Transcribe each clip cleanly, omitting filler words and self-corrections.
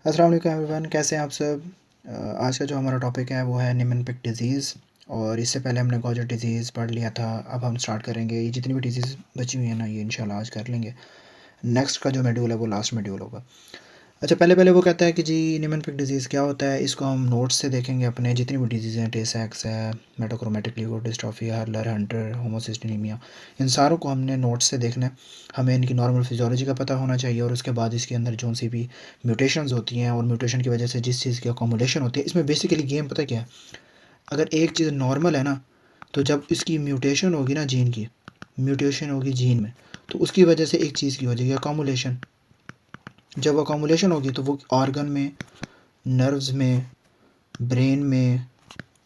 अस्सलाम वालेकुम एवरीवन, कैसे हैं आप सब। आज का जो हमारा टॉपिक है वो है निमोनिक डिज़ीज़। और इससे पहले हमने गॉजर डिज़ीज़ पढ़ लिया था। अब हम स्टार्ट करेंगे, ये जितनी भी डिज़ीज़ बची हुई हैं ना, ये इंशाल्लाह आज कर लेंगे। नेक्स्ट का जो शेड्यूल है वो लास्ट शेड्यूल होगा। अच्छा, पहले पहले वो कहता है कि जी निमोनिक डिज़ीज़ क्या होता है। इसको हम नोट्स से देखेंगे। अपने जितनी भी डिजीज़ हैं, टे सेक्स है, मेटाक्रोमेटिक ल्यूकोडिस्ट्रॉफी, हर्लर हंटर, होमोसिस्टिनीमिया, इन सारों को हमने नोट्स से देखना है। हमें इनकी नॉर्मल फिजियोलॉजी का पता होना चाहिए और उसके बाद इसके अंदर जो सी भी म्यूटेशंस होती हैं और म्यूटेशन की वजह से जिस चीज़ की अकोमोडेशन होती है, इसमें बेसिकली गेम पता क्या है। अगर एक चीज़ नॉर्मल है ना, तो जब इसकी म्यूटेशन होगी ना, जीन की म्यूटेशन होगी जीन में, तो उसकी वजह से एक चीज़ की हो जाएगी अकोमोलेशन। जब अकोमोलेशन होगी तो वो ऑर्गन में, नर्व्स में, ब्रेन में,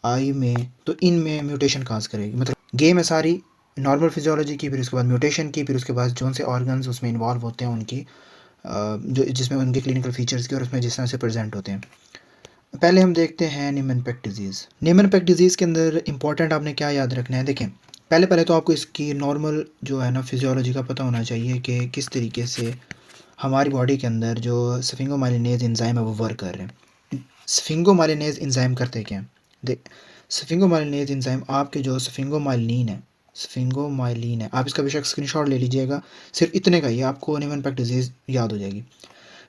आई में, तो इनमें म्यूटेशन काज करेगी। मतलब गेम है सारी नॉर्मल फिजियोलॉजी की, फिर उसके बाद म्यूटेशन की, फिर उसके बाद जो से ऑर्गन्स उसमें इन्वॉल्व होते हैं उनकी, जो जिसमें उनके क्लिनिकल फीचर्स की और उसमें जिस तरह से प्रेजेंट होते हैं। पहले हम देखते हैं निमोनिक डिजीज़। निमोनिक डिजीज़ के अंदर इंपॉर्टेंट आपने क्या याद रखना है। देखें, पहले पहले तो आपको इसकी नॉर्मल जो है ना फिजियोलॉजी का पता होना चाहिए कि किस तरीके से हमारी बॉडी के अंदर जो स्फिंगोमाइलिनेज एंजाइम है वो वर्क कर रहे हैं। स्फिंगोमाइलिनेज एंजाइम करते क्या हैं। देख, स्फिंगोमाइलिनेज एंजाइम आपके जो स्फिंगोमाइलिन है, आप इसका बेशक स्क्रीनशॉट ले लीजिएगा। सिर्फ इतने का ही आपको निमोनिक डिजीज़ याद हो जाएगी।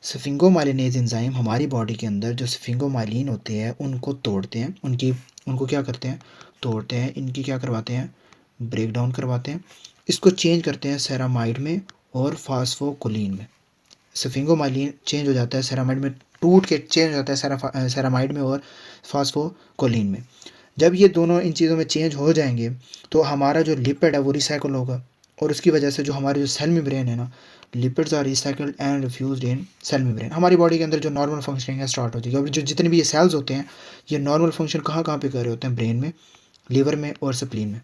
स्फिंगोमाइलिनेज एंजाइम हमारी बॉडी के अंदर जो स्फिंगोमाइलिन होते हैं उनको तोड़ते हैं, उनको क्या करते हैं, तोड़ते हैं, इनकी क्या करवाते हैं, ब्रेक डाउन करवाते हैं। इसको चेंज करते हैं सेरामाइड में और फास्फोकोलिन में। स्फिंगोमाइलिन चेंज हो जाता है सेरामाइड में, टूट के चेंज हो जाता है सेरामाइड में और फास्फोकोलिन में। जब ये दोनों इन चीज़ों में चेंज हो जाएंगे तो हमारा जो लिपिड है वो रिसाइकल होगा और उसकी वजह से जो हमारे जो सेल मेम्ब्रेन है ना, lipids are recycled and refused in cell membrane. हमारी बॉडी के अंदर जो नॉर्मल फंक्शनिंग है स्टार्ट हो जाएगी। और जो जितने भी ये सेल्स होते हैं, ये नॉर्मल फंक्शन कहाँ कहाँ पे कर रहे होते हैं, ब्रेन में, लीवर में और स्प्लीन में।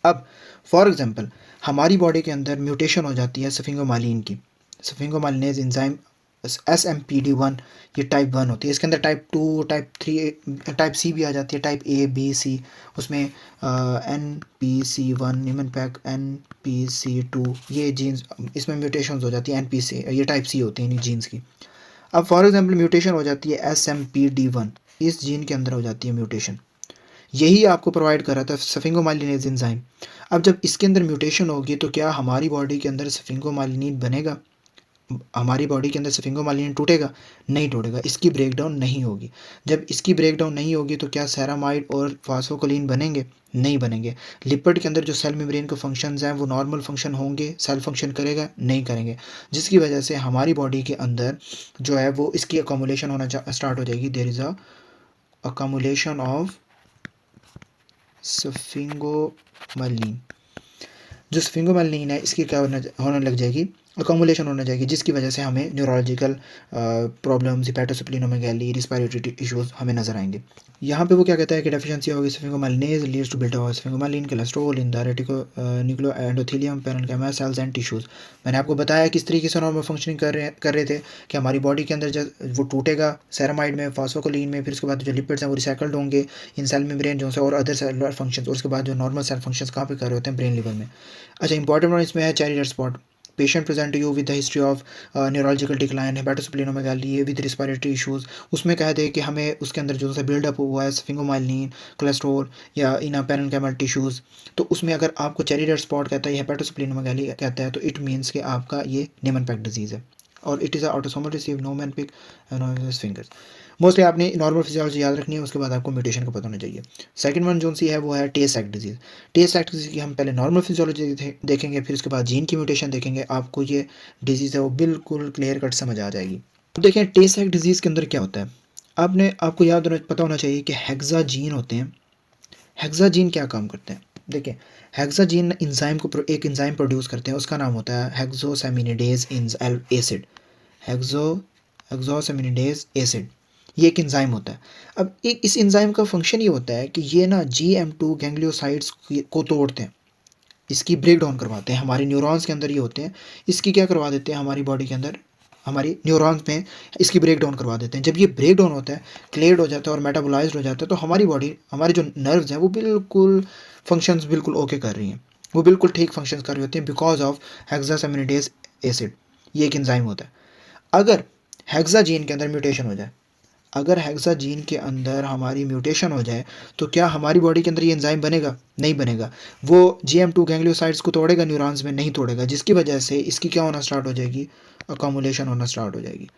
अब फॉर एग्जांपल हमारी बॉडी के अंदर म्यूटेशन हो जाती है स्फिंगोमाइलिन की, स्फिंगोमाइलिनेज एंजाइम SMP1, ये टाइप 1 होती है। इसके अंदर टाइप 2, टाइप 3, टाइप सी भी आ जाती है, टाइप A B C। उसमें NPC1, निमोनिक NPC2, ये जीन्स इसमें म्यूटेशंस हो जाती है। NPC ये टाइप सी होती है इन जीन्स की। अब फॉर एग्जांपल म्यूटेशन हो जाती है SMP1, इस जीन के अंदर हो जाती है म्यूटेशन। यही आपको प्रोवाइड कर रहा था स्फिंगोमाइलिनेज एंजाइम। अब जब इसके अंदर म्यूटेशन होगी तो क्या हमारी बॉडी के अंदर स्फिंगोमाइलिन बनेगा, हमारी बॉडी के अंदर स्फिंगोमाइलिन टूटेगा, नहीं टूटेगा, इसकी ब्रेकडाउन नहीं होगी। जब इसकी ब्रेकडाउन नहीं होगी तो क्या सेरामाइड और फास्फोकोलिन बनेंगे, नहीं बनेंगे। लिपिड के अंदर जो सेल मेम्ब्रेन के फंक्शंस हैं वो नॉर्मल फंक्शन होंगे, सेल फंक्शन करेगा, नहीं करेंगे, जिसकी वजह से हमारी बॉडी के अंदर जो है वो इसकी अकोमुलेशन होना स्टार्ट हो जाएगी। There is a accumulation of sphingomyelin. जो स्फिंगोमाइलिन है इसकी क्या होने लग जाएगी, अकोमुलेशन होने जाएगी, जिसकी वजह से हमें न्यूरोलॉजिकल प्रॉब्लम्स, हिपैटोस्प्लीनोमेगैली, रिस्पायरेटरी इश्यूज हमें नजर आएंगे। यहाँ पे वो क्या कहता है कि डेफिशिएंसी होगी sphingomyelinase leads to buildup of sphingomyelin cholesterol in the reticulo nucleo endothelium parenchyma cells and tissues. मैंने आपको बताया किस तरीके से नॉर्मल फंक्शनिंग कर रहे थे कि हमारी बॉडी के अंदर जब वो टूटेगा सेरामाइड में, फास्फोकोलिन में, फिर उसके बाद जो लिपिड्स हैं वो रिसाइकल्ड होंगे इन सेल मेम्ब्रेन जो से और अदर सेलुलर फंक्शंस, और उसके बाद जो नॉर्मल सेल फंक्शंस कहाँ पे कर रहे होते हैं, ब्रेन लिवर में। अच्छा, इंपॉर्टेंट वन इसमें है cherry red spot. Patient present you with the history of neurological decline, hepatosplenomegaly with respiratory issues. उसमें कह दे कि हमें उसके अंदर जो सा बिल्डअप हुआ है स्फिंगोमाइलिन, कोलेस्ट्रॉल या इन पेरेन्काइमल टिश्यूज़, तो उसमें अगर आपको चेरी रेड स्पॉट कहता है, हेपेटोस्प्लीनोमेगाली कहता है, तो इट मीन्स कि आपका ये निमोनिक डिजीज़ है और it is autosomal receive mnemonic fingers. Mostly आपने नॉर्मल फिजियोलॉजी याद रखनी है, उसके बाद आपको म्यूटेशन का पता होना चाहिए। सेकंड वन जो सी है वो है टे सेक डिजीज़। टे सेक डिजीज़ की हम पहले नॉर्मल फिजियोलॉजी देखेंगे, फिर उसके बाद जीन की म्यूटेशन देखेंगे। आपको ये डिजीज़ है वो बिल्कुल क्लियर कट समझ आ जाएगी। अब देखें टे सेक डिजीज़ के अंदर क्या होता है। आपको पता होना चाहिए कि हेक्सा जीन होते हैं। हेक्सा जीन क्या काम करते हैं, देखिए, हेक्सा जीन इंजाइम को एक इंजाइम प्रोड्यूस करते हैं, उसका नाम होता है हेक्सोसेमिनिडेज एसिड। हेक्सो हेक्सोसेमिनिडेज एसिड, ये एक एंजाइम होता है। अब एक इस एंजाइम का फंक्शन ये होता है कि ये ना GM2 गैंग्लियोसाइड्स को तोड़ते हैं, इसकी ब्रेक डाउन करवाते हैं। हमारे न्यूरॉन्स के अंदर ये होते हैं, इसकी क्या करवा देते हैं, हमारी बॉडी के अंदर हमारी न्यूरॉन्स में इसकी ब्रेक डाउन करवा देते हैं। जब ये ब्रेक डाउन होता है, क्लियर्ड हो जाता है और मेटाबोलाइज्ड हो जाता है, तो हमारी बॉडी, हमारे जो नर्व्स हैं वो बिल्कुल फंक्शंस बिल्कुल ओके कर रही हैं, वो बिल्कुल ठीक फंक्शंस कर रही होती हैं बिकॉज ऑफ हेक्सासेमिनिडेज एसिड। ये एक एंजाइम होता है। अगर हेक्सा जीन के अंदर म्यूटेशन हो जाए, अगर हेक्सा जीन के अंदर हमारी म्यूटेशन हो जाए तो क्या हमारी बॉडी के अंदर ये एंजाइम बनेगा? नहीं बनेगा। वो GM2 गैंग्लियोसाइड्स को तोड़ेगा, न्यूरॉन्स में नहीं तोड़ेगा, जिसकी वजह से इसकी क्या होना स्टार्ट हो जाएगी? अकोमुलेशन होना स्टार्ट हो जाएगी।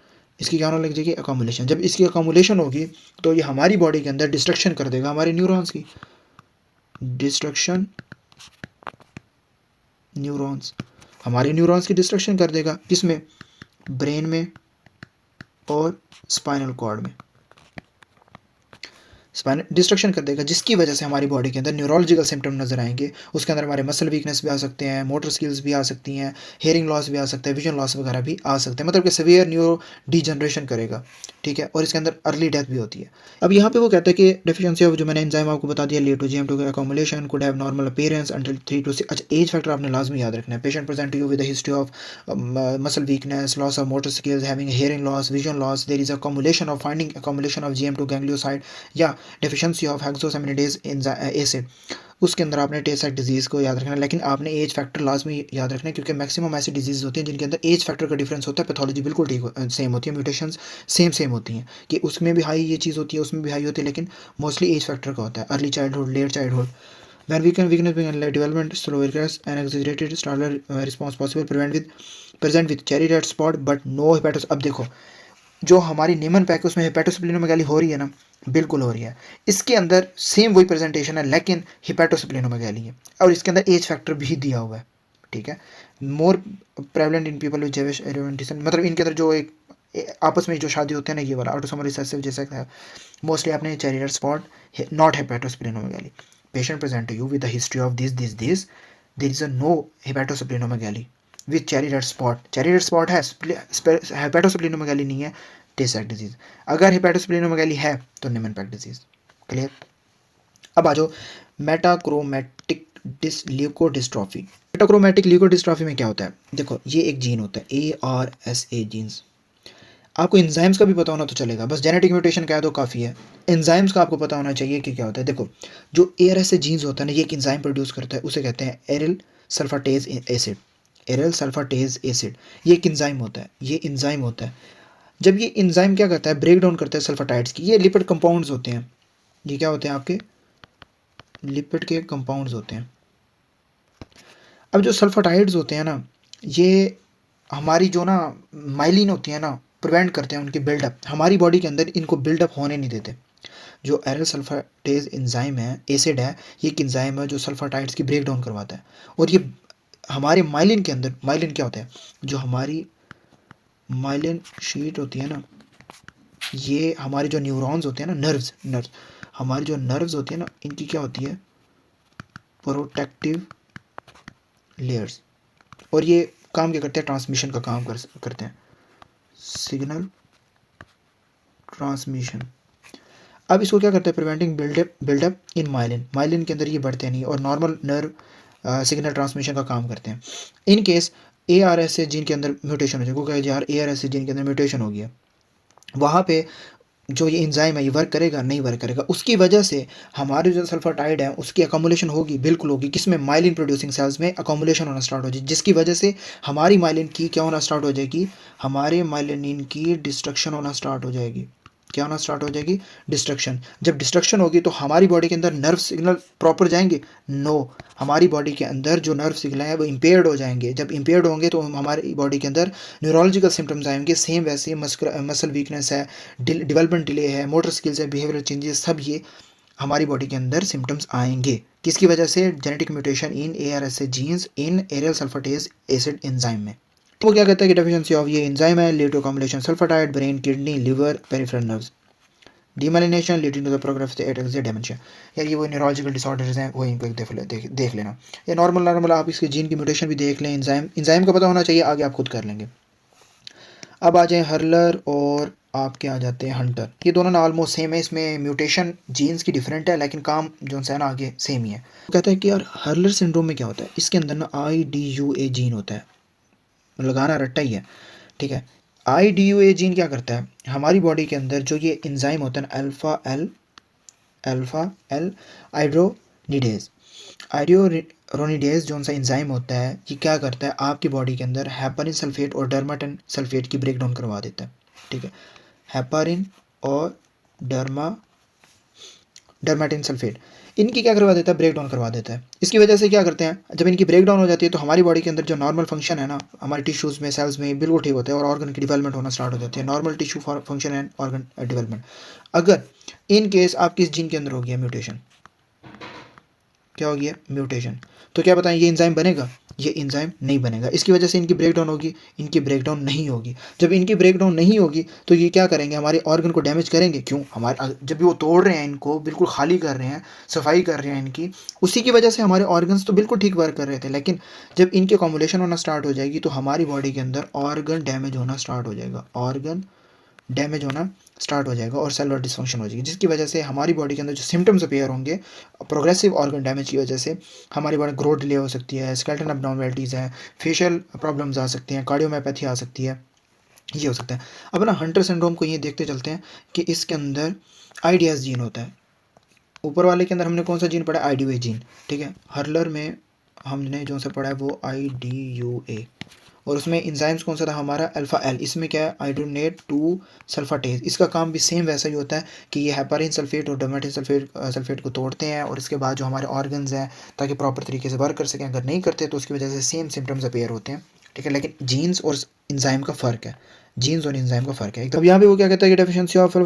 इसकी क्या होने लग जाएगी? अकोमुलेशन। जब इसकी अकोमुलेशन होगी तो ये हमारी बॉडी के अंदर डिस्ट्रक्शन कर देगा हमारे न्यूरॉन्स की, डिस्ट्रक्शन न्यूरॉन्स, हमारे न्यूरॉन्स की डिस्ट्रक्शन कर देगा, किसमें? ब्रेन में और स्पाइनल कॉर्ड में स्पाइन डिस्ट्रक्शन कर देगा, जिसकी वजह से हमारी बॉडी के अंदर न्यूरोलॉजिकल सिम्टम नजर आएंगे। उसके अंदर हमारे मसल वीकनेस भी आ सकते हैं, मोटर स्किल्स भी आ सकती हैं, हेयरिंग लॉस भी आ सकता है, विजन लॉस वगैरह भी आ सकते हैं, मतलब कि सीवियर न्यूरो डिजनरेशन करेगा, ठीक है। और इसके अंदर अर्ली डेथ भी होती है। अब यहाँ पे वो कहता है कि डेफिशिएंसी ऑफ, जो मैंने एंजाइम आपको बता दिया, लीड टू GM2 के accumulation, could have normal appearance until 3 to 6। अच्छा, एज फैक्टर आपने लाजमी याद रखना है। Patient present to you with a history of muscle weakness, loss of motor skills, having hearing loss, vision loss, there is accumulation of, finding accumulation of GM2 ganglioside या deficiency of hexosaminidase acid. उसके अंदर आपने टे set disease को याद रखना है, लेकिन आपने एज फैक्टर लाजमी याद रखना है, क्योंकि मैक्सिमम ऐसी डिजीज़ होती हैं जिनके अंदर एज फैक्टर का डिफरेंस होता है, पैथोलॉजी बिल्कुल ठीक सेम होती है, म्यूटेशंस सेम होती हैं, कि उसमें भी हाई ये चीज़ होती है, उसमें भी हाई होती है, लेकिन मोस्टली एज फैक्टर का होता है। Early childhood, late childhood, when weakness begin like development slow regress and exaggerated startle response possible, present with cherry red spot but no hepatos। अब देखो, जो हमारी नीमन पैक है उसमें हेपेटोस्प्लेनोमेगाली हो रही है ना, बिल्कुल हो रही है। इसके अंदर सेम वही प्रेजेंटेशन है, लेकिन हेपेटोस्प्लेनोमेगाली है, और इसके अंदर एज फैक्टर भी दिया हुआ है, ठीक है। More prevalent in people with Jewish एरोमेंटिसन, मतलब इनके अंदर जो एक आपस में जो शादी होते हैं ना, ये वाला ऑटोसोमल रिसेसिव जैसा है। मोस्टली आपने cherry red spot, not hepatosplenomegaly. Patient present to you with the history of this there is a no hepatosplenomegaly with cherry red spot. Cherry red spot है, हेपेटोस्प्लेनोमेगाली नहीं है, टे सेट डिजीज। अगर हेपेटोस्प्लेनोमेगाली है तो नीमन-पैक डिजीज। क्लियर? अब आ जाओ मेटाक्रोमैटिक ल्यूकोडिस्ट्रॉफी। मेटाक्रोमैटिक ल्यूकोडिस्ट्रॉफी में क्या होता है? देखो, ये एक जीन होता है, ARSA जीन्स। आपको एंजाइम्स का भी पता होना तो चलेगा, बस जेनेटिक म्यूटेशन कह दो काफ़ी है। एंजाइम्स का आपको पता होना चाहिए कि क्या होता है। देखो, जो ARSA जीन्स होता है ना, ये एक एंजाइम प्रोड्यूस करता है, उसे कहते हैं एरिल सल्फाटेज एसिड। एरिल सल्फाटेज एसिड, ये एक एंजाइम होता है, ये एंजाइम होता है। जब ये एंजाइम क्या करता है? ब्रेक डाउन करता है सल्फाटाइड्स की। ये लिपिड कंपाउंड्स होते हैं, ये क्या होते हैं? आपके लिपिड के कंपाउंड्स होते हैं। अब जो सल्फाटाइड्स होते हैं ना, ये हमारी जो ना माइलिन होती है ना, प्रिवेंट करते हैं उनकी बिल्डअप, हमारी बॉडी के अंदर इनको बिल्डअप होने नहीं देते। जो एरिल सल्फाटेज एंजाइम है, एसिड है, ये एक एंजाइम है जो सल्फाटाइड्स की ब्रेक डाउन करवाता है। और ये हमारे माइलिन के अंदर, माइलिन क्या होता है? जो हमारी माइलिन शीट होती है ना, ये हमारे जो न्यूरॉन्स होते हैं ना, नर्व्स, हमारी जो नर्व्स होती है ना, इनकी क्या होती है? Protective layers. और ये काम क्या करते हैं? ट्रांसमिशन का काम करते हैं, सिग्नल ट्रांसमिशन। अब इसको क्या करते हैं? प्रिवेंटिंग बिल्डअप इन माइलिन। माइलिन के अंदर ये बढ़ते नहीं और नॉर्मल नर्व सिग्नल ट्रांसमिशन का काम करते हैं। इन केस ARSA जीन के अंदर म्यूटेशन हो जाए, क्योंकि यार ARSA जीन के अंदर म्यूटेशन हो गया, वहाँ पे जो ये एंजाइम है ये वर्क करेगा? नहीं वर्क करेगा। उसकी वजह से हमारे जो सल्फाटाइड है उसकी अकोमुलेशन होगी, बिल्कुल होगी, किसमें? माइलिन प्रोड्यूसिंग सेल्स में अकोमुलेशन होना स्टार्ट हो जाए, जिसकी वजह से हमारी माइलिन की क्या होना स्टार्ट हो जाएगी? हमारे माइलिन की डिस्ट्रक्शन होना स्टार्ट हो जाएगी। क्या होना स्टार्ट हो जाएगी? डिस्ट्रक्शन। जब डिस्ट्रक्शन होगी तो हमारी बॉडी के अंदर नर्व सिग्नल प्रॉपर जाएंगे? नो, हमारी बॉडी के अंदर जो नर्व सिग्नल है वो इम्पेयर्ड हो जाएंगे। जब इम्पेयर्ड होंगे तो हमारी बॉडी के अंदर न्यूरोलॉजिकल सिम्टम्स आएंगे। सेम वैसे मसल वीकनेस है, डेवलपमेंट डिले है, मोटर स्किल्स है, बिहेवियरल चेंजेस, सब ये हमारी बॉडी के अंदर सिम्टम्स आएंगे। किसकी वजह से? Genetic mutation in ARSA genes in aryl sulfatase acid enzyme में। तो वो क्या कहता है कि डेफिशिएंसी ऑफ ये एंजाइम है lead to accumulation sulfatide, brain, kidney, liver, peripheral nerves, demyelination leading to the progress of ataxia dementia. यार ये वो न्यूरोलॉजिकल डिसऑर्डर्स हैं, वो इनको देख लेना। ये नॉर्मल आप इसके जीन की म्यूटेशन भी देख लें, एंजाइम का पता होना चाहिए, आगे आप खुद कर लेंगे। अब आ जाए हर्लर और आपके आ जाते हैं हंटर। ये दोनों ना ऑलमोस्ट सेम है, इसमें म्यूटेशन जीन्स की डिफरेंट है, लेकिन काम जो है ना आगे सेम ही है। वो कहता है कि यार हर्लर सिंड्रोम में क्या होता है? इसके अंदर ना IDUA जीन होता है, लगाना रट्टा ही है, ठीक है। IDUA जीन क्या करता है? हमारी बॉडी के अंदर जो ये एंजाइम होता है ना, अल्फा एल आइड्रोनिडेज जो सा एंजाइम होता है, ये क्या करता है? आपकी बॉडी के अंदर हेपरिन सल्फेट और डर्माटन सल्फेट की ब्रेक डाउन करवा देता है, ठीक है, हेपारिन और डर्माटिन सल्फेट, इनकी क्या करवा देता है, ब्रेक डाउन करवा देता है। इसकी वजह से क्या करते हैं, जब इनकी ब्रेक डाउन हो जाती है तो हमारी बॉडी के अंदर जो नॉर्मल फंक्शन है ना, हमारे टिश्यूज़ में, सेल्स में बिल्कुल ठीक होता है और ऑर्गन की डेवलपमेंट होना स्टार्ट हो जाती है, normal tissue function and organ development. अगर इन केस आपकी जीन के अंदर हो गया म्यूटेशन, क्या हो गया, म्यूटेशन, तो क्या बताएं, ये एंजाइम बनेगा, ये एंजाइम नहीं बनेगा। इसकी वजह से इनकी ब्रेक डाउन होगी, इनकी ब्रेक डाउन नहीं होगी। जब इनकी ब्रेक डाउन नहीं होगी तो ये क्या करेंगे, हमारे ऑर्गन को डैमेज करेंगे। क्यों, हमारे जब भी वो तोड़ रहे हैं, इनको बिल्कुल खाली कर रहे हैं, सफाई कर रहे हैं इनकी, उसी की वजह से हमारे ऑर्गन्स तो बिल्कुल ठीक वर्क कर रहे थे, लेकिन जब इनकी अकोमोलेशन होना स्टार्ट हो जाएगी तो हमारी बॉडी के अंदर ऑर्गन डैमेज होना स्टार्ट हो जाएगा, ऑर्गन डैमेज होना स्टार्ट हो जाएगा और सेलुलर डिसफंक्शन हो जाएगी, जिसकी वजह से हमारी बॉडी के अंदर जो सिम्टम्स अपीयर होंगे प्रोग्रेसिव ऑर्गन डैमेज की वजह से, हमारी बॉडी ग्रोथ डिले हो सकती है, स्केलेटल एब्नॉर्मलिटीज़ हैं, फेशियल प्रॉब्लम्स आ सकती हैं, कार्डियोमायोपैथी आ सकती है, ये हो सकता है। अब ना हंटर सिंड्रोम को ये देखते चलते हैं कि इसके अंदर IDS जीन होता है। ऊपर वाले के अंदर हमने कौन सा जीन पढ़ा है, IDUA जीन, ठीक है। हर्लर में हमने जो सा पढ़ा है वो IDUA, और उसमें इंजाइम्स कौन सा था हमारा, अल्फा एल। इसमें क्या है, आइडोनेट 2 सल्फाटेज। इसका काम भी सेम वैसा ही होता है कि ये हेपारिन सल्फेट और डर्माटिन सल्फेट को तोड़ते हैं और इसके बाद जो हमारे ऑर्गन्स हैं ताकि प्रॉपर तरीके से वर्क कर सकें, अगर नहीं करते तो उसकी वजह से सेम सिम्टम्स अपीयर होते हैं, ठीक है। लेकिन जीन्स और इंजाइम का फ़र्क है, जीन्स और इंजाइम का फ़र्क है। अब यहाँ पे वो क्या कहता है कि deficiency of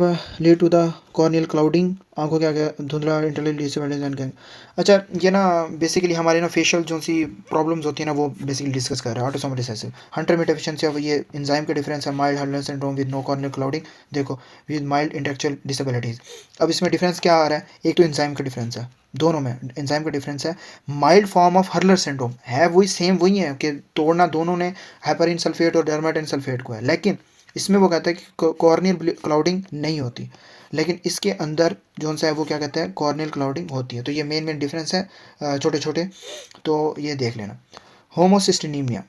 lead to the corneal clouding, आंखों क्या क्या धुंधला इंटेलेक्चुअल डिसेबिलिटी। अच्छा, ये ना बेसिकली हमारे ना फेशियल जो सी प्रॉब्लम्स होती है ना, वो बेसिकली डिस्कस कर रहा है, ऑटोसोमल रिसेसिव। हंटर में डेफिशिएंसी ऑफ ये एंजाइम का डिफरेंस है, mild Hurler syndrome with no corneal clouding, देखो, विद माइल्ड इंटेलेक्चुअल डिसेबिलिटीज़। अब इसमें डिफरेंस क्या आ रहा है, एक तो एंजाइम का डिफरेंस है, दोनों में एंजाइम का डिफरेंस है। Mild form of hurler syndrome है वही सेम, वही है कि तोड़ना दोनों ने हेपारिन सल्फेट और डर्माटिन सल्फेट को है, लेकिन इसमें वो कहता है कि कॉर्नियल क्लाउडिंग नहीं होती, लेकिन इसके अंदर जो सा है वो क्या कहता है, कॉर्नियल क्लाउडिंग होती है। तो ये मेन डिफरेंस है छोटे छोटे, तो ये देख लेना। होमोसिस्टिनीमिया,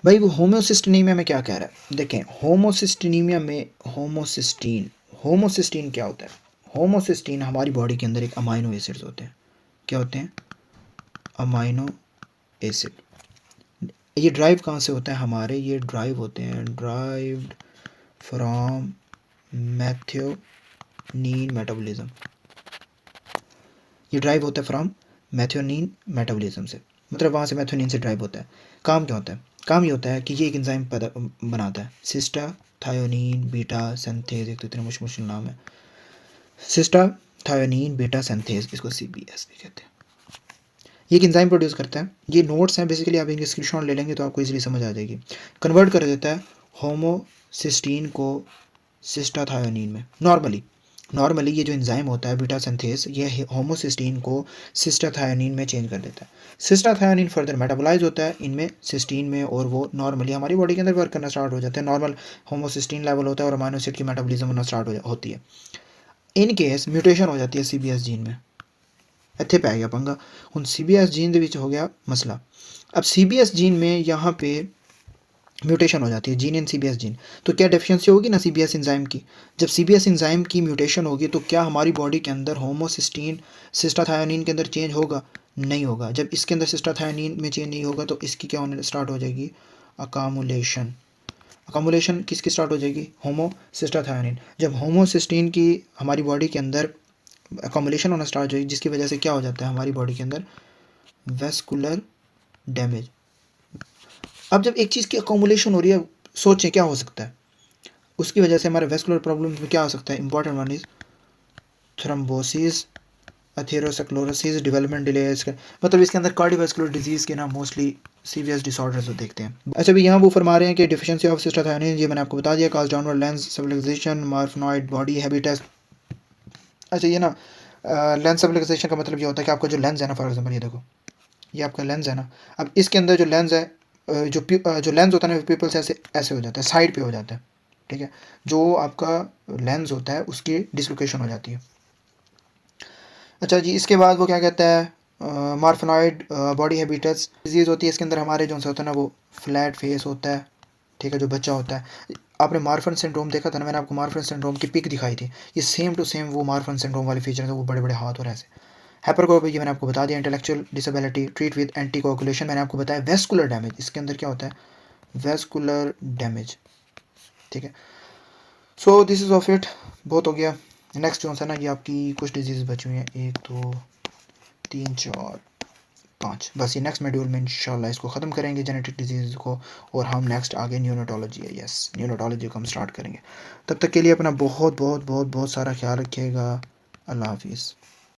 भाई वो होमोसिस्टिनीमिया में क्या कह रहा है, देखें होमोसिस्टिनीमिया में होमोसिस्टीन क्या होता है, होमोसिस्टीन हमारी बॉडी के अंदर एक अमाइनो एसिड्स होते हैं, क्या होते हैं, अमाइनो एसिड। ये ड्राइव कहाँ से होता है हमारे, ये ड्राइव होते हैं, ड्राइव्ड फ्रॉम मैथियोनीन मेटाबॉलिज्म, ये ड्राइव होता है फ्रॉम मैथियोनीन मेटाबॉलिज्म से, मतलब वहाँ से मैथियोनीन से ड्राइव होता है। काम क्या होता है, काम ये होता है कि ये एक एंजाइम बनाता है, सिस्टाथायोनीन बीटा सिंथेज, एक तो इतना मुश्किल नाम है, सिस्टाथायोनीन बीटा सिंथेज, इसको CBS भी कहते हैं। ये एक एंजाइम प्रोड्यूस करता है, ये नोट्स हैं बेसिकली, आप इनके स्क्रीनशॉट ले लेंगे तो आपको इजीली समझ आ जाएगी। कन्वर्ट कर देता है होमोसिस्टीन को सिस्टाथायोनीन में। नॉर्मली ये जो एंजाइम होता है बीटा सिंथेज, ये होमोसिस्टीन को सिस्टाथायोनीन में चेंज कर देता है। सिस्टाथायोनीन फर्दर मेटाबोलाइज होता है इनमें, सिस्टीन में, और वो नॉर्मली हमारी बॉडी के अंदर वर्क करना स्टार्ट हो जाता है। नॉर्मल होमोसिस्टीन लेवल होता है और अमाइनो एसिड की मेटाबॉलिज्म होना स्टार्ट होती है। इन केस म्यूटेशन हो जाती है CBS जीन में, ਇੱਥੇ ਪੈ ਗਿਆ ਪੰਗਾ। ਹੁਣ CBS जीन ਦੇ ਵਿੱਚ हो गया मसला। अब CBS जीन में यहाँ पे म्यूटेशन हो जाती है, जीन इन CBS जीन, तो क्या डेफिशिएंसी होगी ना CBS एंजाइम की। जब CBS एंजाइम की म्यूटेशन होगी तो क्या हमारी बॉडी के अंदर होमोसिस्टीन सिस्टाथायोनीन के अंदर चेंज होगा, नहीं होगा। जब इसके अंदर सिस्टाथायोनीन में चेंज नहीं होगा तो इसकी क्या होने स्टार्ट हो जाएगी, अकामुलेशन। अकामुलेशन किसकी स्टार्ट हो जाएगी, होमोसिस्टाथायोनीन। जब होमोसिस्टीन की हमारी बॉडी के अंदर अकोमोलेशन होना स्टार्ट हो, जिसकी वजह से क्या हो जाता है हमारी बॉडी के अंदर, वेस्कुलर डैमेज। अब जब एक चीज़ की अकोमोलेशन हो रही है, सोचें क्या हो सकता है, उसकी वजह से हमारे वेस्कुलर प्रॉब्लम्स में क्या हो सकता है, important one is thrombosis, atherosclerosis, development delay, मतलब इसके अंदर कार्डियोवैस्कुलर डिजीज़ के ना मोस्टली सीवियस डिसऑर्डर्स देखते हैं। अच्छा, भी यहाँ वो फरमा रहे हैं कि डिफिशिएंसी ऑफ सिस्टाथायोनीन, ये मैंने आपको बता दिया, cause downward lens civilization, marfanoid body habitat. अच्छा, ये ना लेंस स्टेबलाइजेशन का मतलब ये होता है कि आपका जो लेंस है ना, फॉर एग्जांपल ये देखो, ये आपका लेंस है ना, अब इसके अंदर जो लेंस है, जो लेंस होता है ना पीपल से ऐसे हो जाता है, साइड पे हो जाता है, ठीक है। जो आपका लेंस होता है उसकी डिसलोकेशन हो जाती है। अच्छा जी, इसके बाद वो क्या कहता है, मार्फनॉइड बॉडी हैबिटेट्स डिजीज़ होती है। इसके अंदर हमारे जो होता है ना वो फ्लैट फेस होता है, ठीक है, जो बच्चा होता है। आपने मार्फन सिंड्रोम देखा था ना, मैंने आपको मार्फन सिंड्रोम की पिक दिखाई थी, ये सेम टू सेम वो मार्फन सिंड्रोम वाले फीचर है, वो बड़े बड़े हाथ और ऐसे। हाइपरकोपिया मैंने आपको बता दिया, intellectual disability treat with anticoagulation मैंने आपको बताया। वेस्कुलर डैमेज, इसके अंदर क्या होता है, वेस्कुलर डैमेज, ठीक है। So this is of it, बहुत हो गया। नेक्स्ट जो है ना, ये आपकी कुछ डिजीज़ बची हुई हैं, 1 2 3 4 5, बस ये नेक्स्ट मॉड्यूल में इंशाल्लाह इसको ख़त्म करेंगे जेनेटिक डिजीज़ को, और हम नेक्स्ट आगे न्यूरोटोलॉजी है, यस न्यूरोटोलॉजी को हम स्टार्ट करेंगे। तब तक के लिए अपना बहुत बहुत बहुत बहुत सारा ख्याल रखिएगा। अल्लाह हाफिज़।